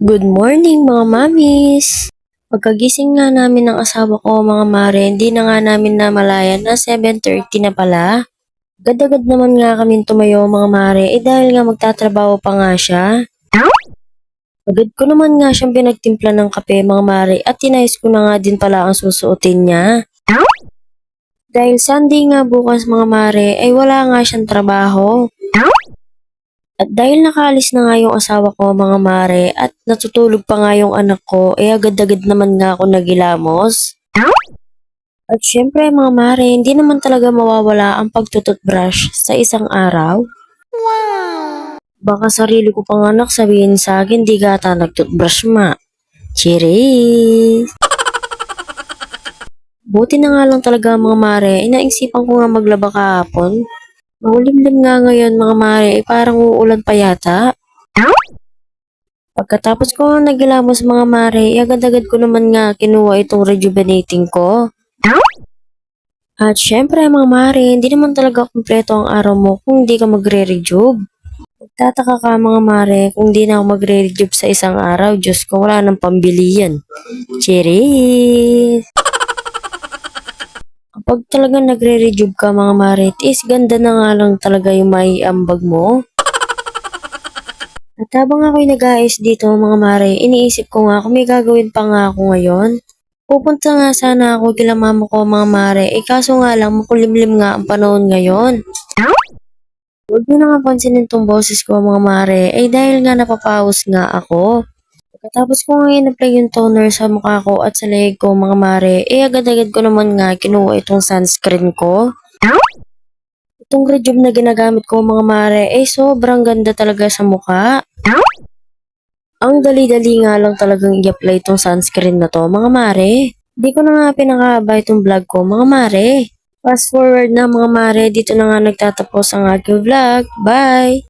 Good morning mga mamis! Pagkagising nga namin ng asawa ko mga mare, hindi na nga namin namalayan na 7:30 na pala. Agad-agad naman nga kami tumayo mga mare, dahil nga magtatrabaho pa nga siya. Agad ko naman nga siyang pinagtimpla ng kape mga mare at tinayos ko na nga din pala ang susuotin niya. Dahil Sunday nga bukas mga mare ay wala nga siyang trabaho. At dahil nakaalis na nga yung asawa ko mga mare at natutulog pa nga yung anak ko, agad-agad naman nga ako nagilamos. At syempre mga mare, hindi naman talaga mawawala ang pagtututbrush sa isang araw. Baka sarili ko pang anak sabihin sa akin, di ka ata nagtutbrush ma. Cheers! Buti na nga lang talaga mga mare, inaisipan ko nga maglaba kahapon. Makulimlim nga ngayon mga mare, parang uulan pa yata. Pagkatapos ko nga nagilamos mga mare, agad-agad ko naman nga kinuha itong rejuvenating ko. At syempre mga mare, hindi naman talaga kumpleto ang araw mo kung hindi ka magre-rejuve. Magtataka ka mga mare kung di na ako magre-rejuve sa isang araw, Diyos ko wala nang pambili yan. Cheers! Kapag talagang nagre-rejuve ka mga mare, is ganda na nga lang talaga yung maiambag mo. At habang ako'y nag-aayos dito mga mare, iniisip ko nga kung may gagawin pa nga ako ngayon. Pupunta nga sana ako kila mama ko mga mare, kaso nga lang makulimlim nga ang panahon ngayon. Huwag nyo na nga pansinin tong boses ko mga mare, dahil nga napapawos nga ako. Pagkatapos ko nga in-apply yung toner sa mukha ko at sa leeg ko mga mare, agad-agad ko naman nga kinuha itong sunscreen ko. Itong rejuve na ginagamit ko mga mare, sobrang ganda talaga sa mukha. Ang dali-dali nga lang talagang i-apply itong sunscreen na to mga mare. Di ko na nga pinakahaba itong vlog ko mga mare. Fast forward na mga mare, dito na nga nagtatapos ang aking vlog. Bye!